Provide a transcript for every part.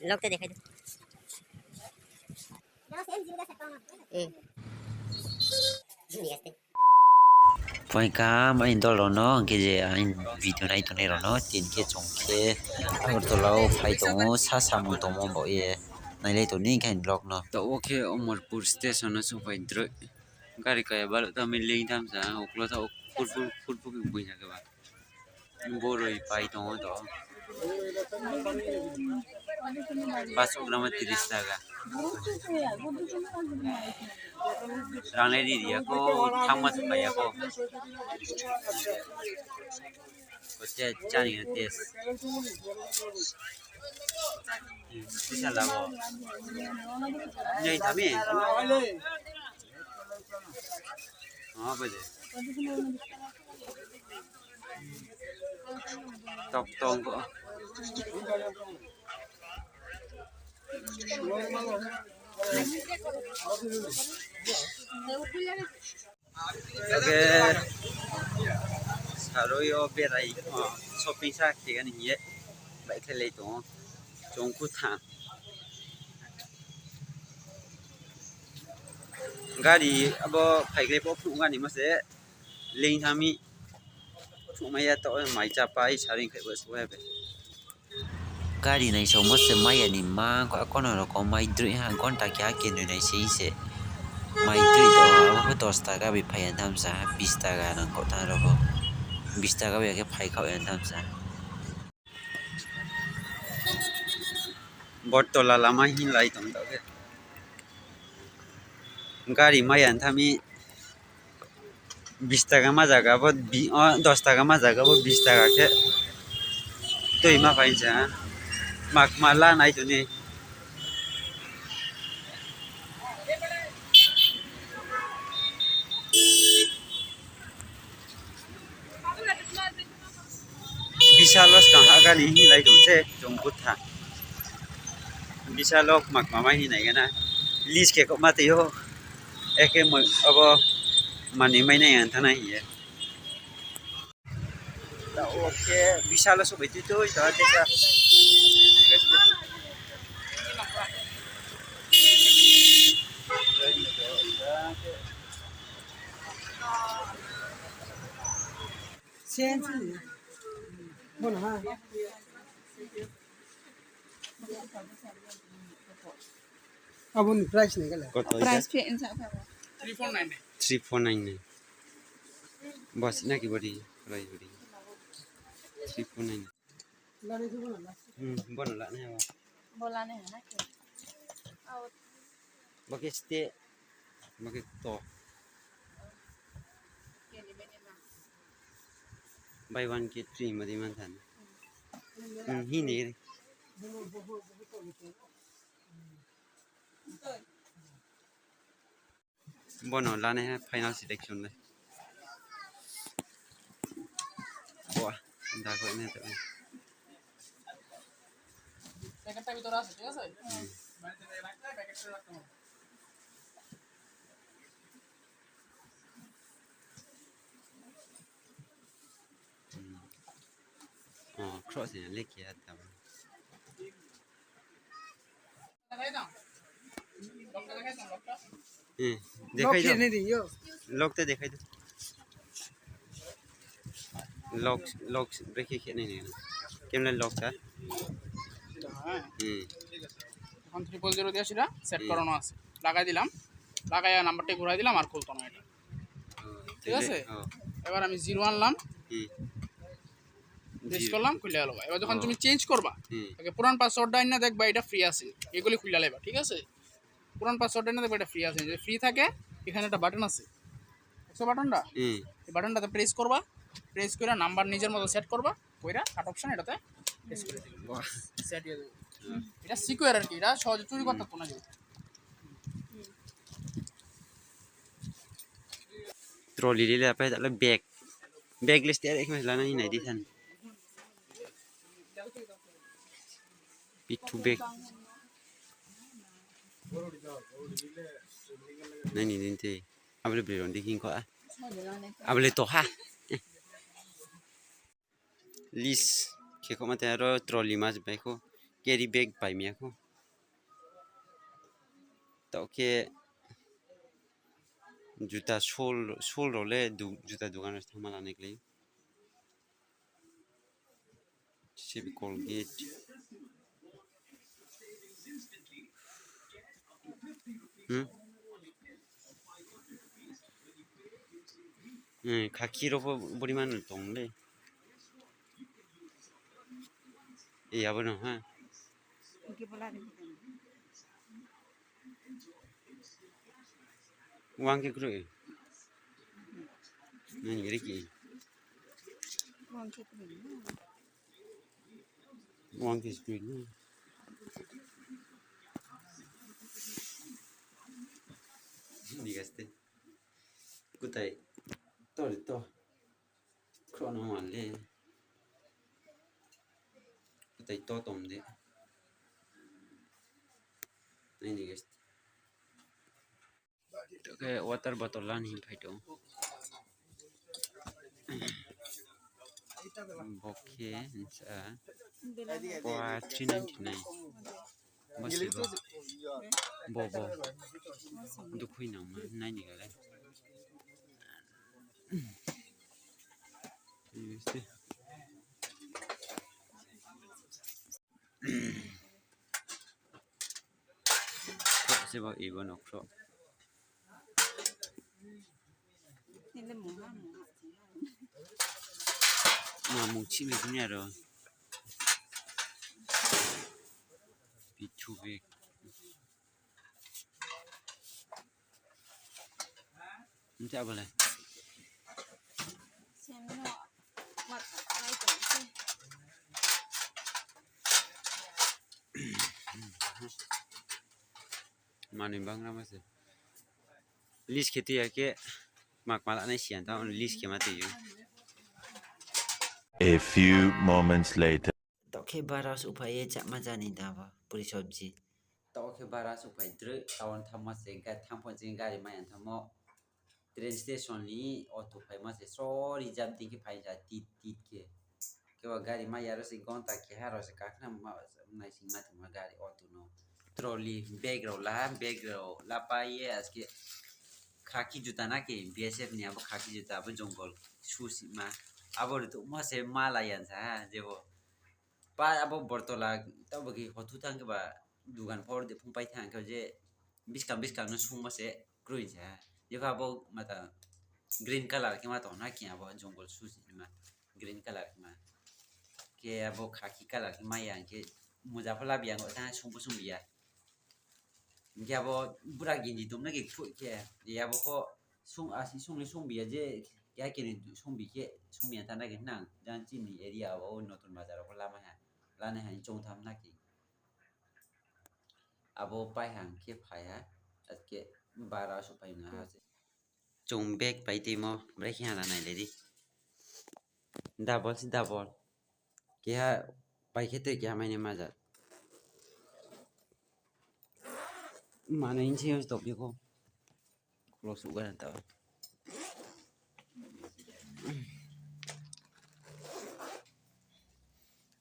Log te deja. Poi ka mai dolo no ke je in video nai to ne ro no tin ke chong ke aur to lao phai to sa sa mu to mo bo ye nai le to ni kan blog no to okay Omarpur station no su phai dro gari ka ya bal ta min le tham sa oklo ta fut bu bu ya ke ba bo roi pai to Paso grama 30 টাকা Rangnya di dia ko thangma supaya ko Kocya chani na tes Bisa lah ko Nyai thami apa deh Tok tong ko Oke, saro yo berai shopping sa ke kan ye, bai khale to, chongku tha. Gari abo phaigle po phu gani ma se, ling thami, phu maya to mai cha pai saring khai bas wa be. Gari nai so mo se mai ani ma ko kono ro ko mai dri ha gon ta kya ke nai sei se. Mai dri to abo 10 টাকা bi phai an tham sa 20 টাকা nang ko ta ro ko 20 টাকা bi ke phai khau an tham sa. Bortola lama hin lai tong ta ke. Gari mai an thami 20 টাকা ma jaga bo 10 টাকা ma jaga bo 20 টাকা ke. Toi ma phai sa. Mak mala nai to ni Bisalos ka ha gani hi lai dong che jongku tha Bisalok mak mama hi nai gana list ke ko mate yo eke mo abo mani mai nai an thana hi ta oke Bisalos so beti to ta deka Bueno, ha. Abun price nahi gala. Price पे इंसान था 3499 बस ना की बड़ी price बड़ी 349 Lani tu bola. बन ला ने बोला नहीं है ना कि और बके स्टे बके तो के लिए मैंने ना buy one get 3 madi man than hi ne bono la ne final selection le wah da ko ne to প্যাকেটটা ভিতরে আছে ঠিক আছে বাড়িতে রাখতে প্যাকেটটা রাখতে হবে cross ne le kiya ta লাগাই দাও লকটা লাগাই দাও লকটা dekhai লক do नहीं दियो lock te dekhai do lock rekhi ke nahi kemle lock ta হ্যাঁ ঠিক আছে এখন 000 দিয়া সেটা সেট করানো আছে লাগাই দিলাম লাগায়া নাম্বারটা ঘুরাই দিলাম আর খুলতো না এটা ঠিক আছে এবার আমি 0 আনলাম প্রেস করলাম খুলে গেল এবার যখন তুমি চেঞ্জ করবা ওকে পুরান পাসওয়ার্ডটা আইনা দেখবা এটা ফ্রি আছে এগুলি খুলে লাইবা ঠিক আছে পুরান পাসওয়ার্ডটা আইনা দেখবা এটা ফ্রি আছে যদি ফ্রি থাকে এখানে একটা বাটন আছে দেখছো বাটনটা এই বাটনটাতে প্রেস করবা প্রেস করে নাম্বার নিজের মতো সেট করবা কইরা কাট অপশন এটাতে প্রেস করে দিবা সেট হয়ে যাবে এটা সিকিউর আর কি এটা সহজে চুরি করতে তো না trolley le apa tak le bag list dia ek mas lana ni nai di than pitu bag nai ni din te abale beli ron diking ko abale to ha list ke ko mate ro trolley mas bai ko carry bag pai mia ko to ke juta sol role juta dukan thamala nikle sip Colgate khaki ro poriman tongle e abono ha Iki bola ni. wang ke kro nani riki Wang ke tu ni. wang ke screen no ni gaste kutai to chrono man le kutai to tom de ni gaste to ke water bottle lan hi phaito bokhe sa kwa 399 masih bo du khui na ma nai ni gale este se ba ibon okro Ni le mu ha. ma mu chi me ni ro pichu bek Nta bale Sen no. Mat ai tu si. mani bang na mase list kheti ya ke mak mala na sian ta on list ke mate yu A few moments later. to ke baras upaye chak ma jani da ba puri sabji to ke baras upai dre tawon thamma se ga thampon jing gari ma yan thamo train station ni auto phai ma se sorry jab din ke phai ja tit ke wa gari ma yaro se gon ta ke haro se ka na ma nai sing ma thama gari auto no trolley bag ro la pa ye aske khaki juta na ke BSF ni abo khaki juta abo jongol susi ma abo to ma se mala yan sa jebo pa abo bortola to bagi hotu tang ke ba dugan por de phung pai thang ke je biskam no sung ma se krui ja je ka abo mata green color ke ma to na ki abo jongol susi ma green color ma ke abo khaki color ke ma yang ke mujafala biang ko ta sung biya ya bo bura ginji tumna ke khu ke ya bo ko sung asi sung le sung biya je ya ke ni sung bi ke sung mi ta na ke nang jan chin ni area bo notun bazar ko la ma ha la ne ha chong tham na ki abo pai hang ke phai ha at ke 12 pai na ha chong bag pai ti mo break ha la nai le di double ke ha pai ke te ke mai ne ma ja mana inci harus top ko close juga ta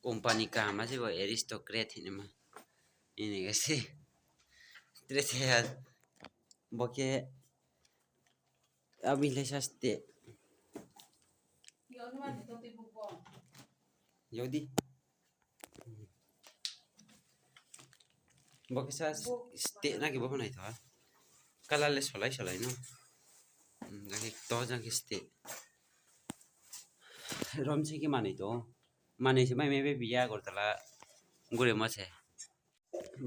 company ka masih bo aristocrat ini mah ini guys sih terus ya boke abi lesaste yodi boke sa ste na ke boke nai tha kala le solai no jaki to jaki ste rom se ke mani to mani se mai mebe biya gortala gure ma se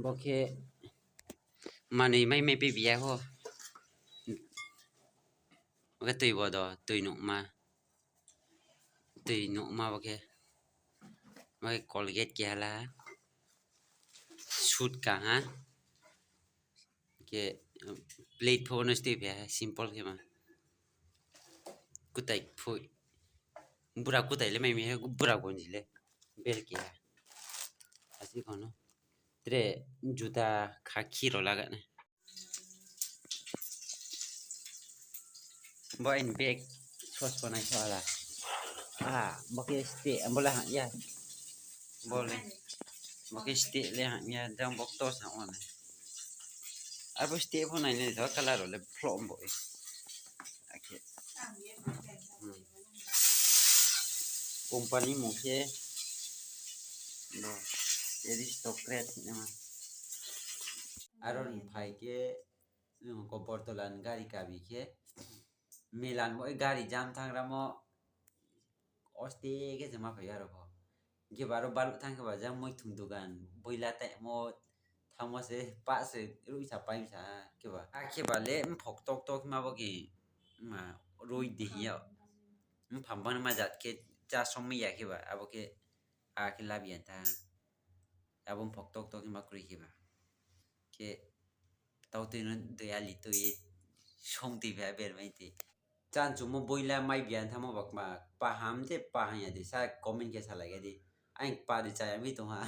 boke mani mai mebe biya ho boke tui bo do tui no ma boke Colgate ke hala shoot ka ha ke plate phone ste be simple ke ma kutai phui bura kutai le mai me bura gonji le bel ke asi kono tre juta khaki ro laga ne boy in bag sos panai sala boke ste ambola ya boleh Porque este le ya da un poco tos na ona. Abo este po na ne da claro le plombo. Aquí. Company mo ke no aristocrat na ma. Aron phai ke ko portolan gari ka bi ke Milan mo gari jam thang ra mo oste ke jama phai aro ko. Ke baro balu thang ke ba jam moi thung dugan boila ta mo thamo se pa se ru sa pai sa ke ba. A ke ba le phok tok tok ma bo ki ma roi de ya. Pham ban ma jat ke cha som mi ya ke ba abo ke a ke la bien ta. Abo phok tok tok ma kri ke ba. Ke tau tu no de ya li tu ye som ti ba ber mai ti. Chan chu mo boila mai bian thamo bak ma pa ham te pa ya de sa comment ke sa la ke di. Anh pa đi chạy mi tung ha.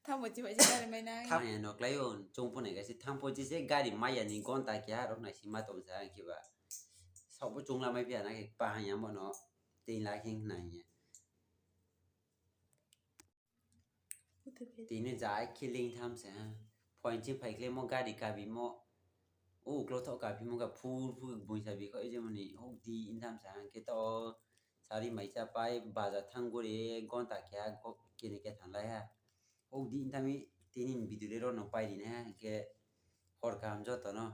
Thao một chị vậy chứ đây mày nói. Thang ya no klai on chung pun ga si thang po ji se gari mai ya ni gon ta kya ro na si ma tom sa ki ba. Sau bo chung la mai pia na ke pa ya mo no tin la khin na ya. Tin ne ja killing tham sa. Point chi phai kle mo gari ka bi mo. O klo tho ka bi mo ga phu bui sa bi ko je mo ni ho di in tham sa ke to sari mai cha pai ba ja thang go re gon ta kya go ke ne ke than la ha. O di in thami tinin bidule ro no pai di na ke hor kam jo to no